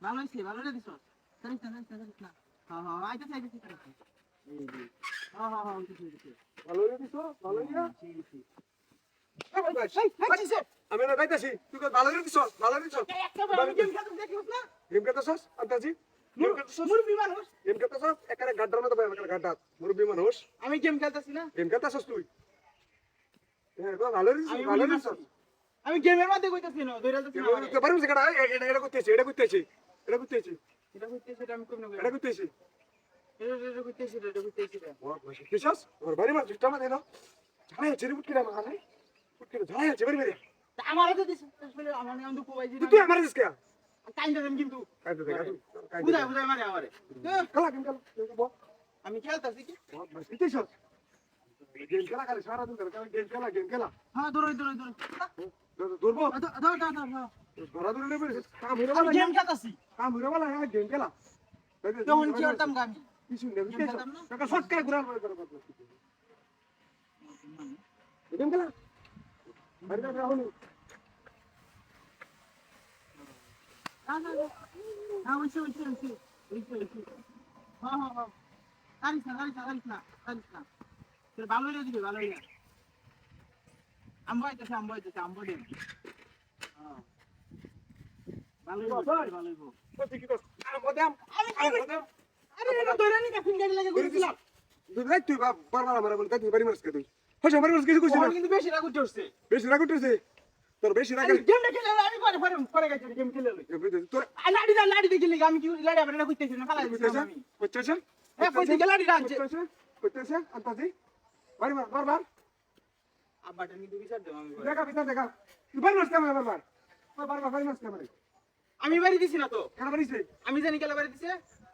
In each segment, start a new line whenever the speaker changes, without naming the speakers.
ভালো হয়েছে ভালো রে দিছ সারিস না হ্যাঁ হ্যাঁ আইতাছে হ্যাঁ হ্যাঁ
ভালো রে দিছো ভালো নিয়া আমি না গাইতাছি তুই কই ভালো রে দিছো
আমি গেম খেলতে দেখিস না
গেম খেলতাছস আন্তাজি গেম খেলতাছস
মুরবি মানুষ
গেম খেলতাছস একারে গাড্ডার মতো ভাই একারে গাড্ডা মুরব্বি মানুষ
আমি গেম খেলতেছি না
গেম খেলতাছস তুই হ্যাঁ গো ভালো রে দিছো ভালো রে দিছো
আমি গেমের মধ্যে কইতাছি না দইরা যাচ্ছি না
তো পারবি সেটা এটা করতেছি এটা করতেছি এটা করতেছি
এটা কইতেছি এটা আমি কই না
এটা করতেছি
এটা কইতেছি
কিসস ওর বাড়ি মা জিটা মা দেনো ঝালাই চেরি বুটকিরা মা নাই বুটকিরা ঝালাই আছে বাড়ি মেরে
আমারে তো দিছ আমার নাম তো কোবাইজি
তুই আমার দিস কে
কাইন্দা দেন কিন্তু
কাইতে দেখা তুই
বুঝাই মারে আমারে
খেলা গেম খেলা বল
আমি খেলতাছি কি
বস কিসস গেম খেলা করে সারা দিন গেম খেলা
হ্যাঁ দৌড়াই
দৌড়বো
ধর
ধরা ধরে নেবে কাম হইরা
আমি গেম খেলতাছি
কাম হইরা বলা হ্যাঁ গেম খেলা
তখন কি করতাম আমি
কিছু নেই টাকা শর্ট করে ঘুরা গেম খেলা বাড়ি যা রাহুল
হ্যাঁ ওইছে হ্যাঁ কারিস না তোর ভালো রে দিবি ভালো রে আম্বো দে হ্যাঁ ভালো
তুই কি করছ
আরে এটা দইরা নি কাফিন গাড়ি লাগে ঘুরছিলাম
তুই বারবার আমার বল তুই বাড়ি মারছ কে তুই হইছে বাড়ি মারছ কিছু কইছিস না
কিন্তু বেশি রাগ উঠছে
বেশি রাগ উঠছে তোর বেশি রাগ
গেম খেলে আমি পরে গেছি গেম খেলে
তোর
লাড়ি দেখি আমি কি লাড়ি আমরা না কইতেছি না ফালা দিছি আমি
কইতেছ
এ কইতে গেল লাড়ি রাখছে
কইতেছ আন্তাজি বাড়ি মার বারবার
আব্বাটা নি দুই সার দাও আমি
দেখা তুই বাড়ি মারছ কেন বারবার বাড়ি মারছ কেন
আমি বাড়ি দিছি না তো
কেন বাড়িছে
আমি জানি কেলা বাড়ি দিছে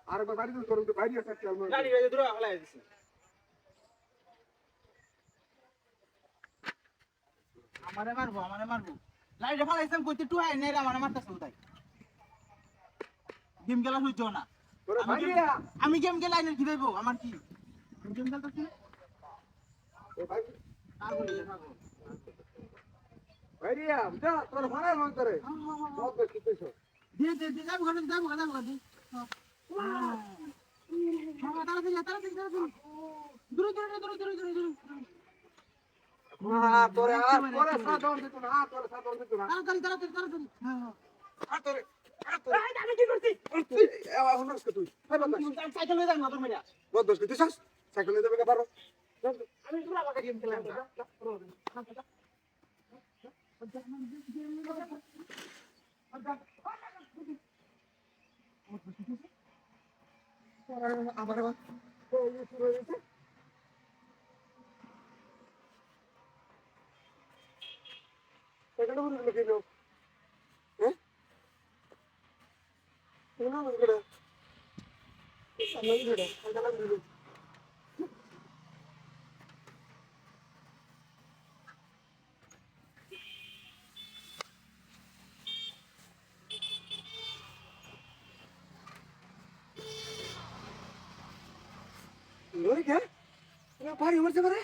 আর বাড়ি তো তোর বাইরে আছে চল
লাড়ি বাড়ি দূর ফালা দিছি আমারে মারবো লাইট ফালাইছাম কইতে টু হাই নেরা আমারে মারতাছ তাই গেম খেলা হইছো না
তোরে ভাইয়া
আমি গেম খেলাই না কি দেব আমার কি গেম খেলতাছি না
এ ভাই
আর বলি থাকো
ভাইয়া বুঝা তোর ভাড়া মন করে বহুত কইতেছ
দে যাব ঘরে দে হ্যাঁ তাড়াতাড়ি দূর
তোরে সাদন দিত না
তাড়াতাড়ি হ্যাঁ
তোরে
আমি কি করছি
তুই
সাইকেল লয়ে যান না তুমি না
বহুত দোষ কইতেছস সাইকেল নিয়ে যাবে কা পারো
আমি পুরা বাকা গেম খেলাম
আমার সাইকেল বলে কেন হ্যাঁ কেন বলে সামনে বলে সাইকেল বলে लोरी क्या अरे भारी उम्र से मरे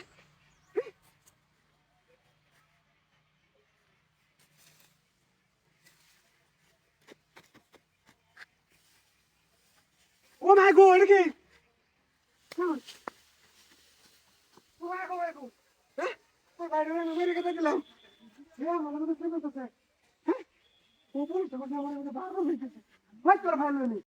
ओ माय गॉड की ओ माय गॉड हैं ओ भाई ने मेरे कहता दिलाम ये मला तो क्या करता है हैं वो बोल तो हमारे बाहर में भाई कर भाई नहीं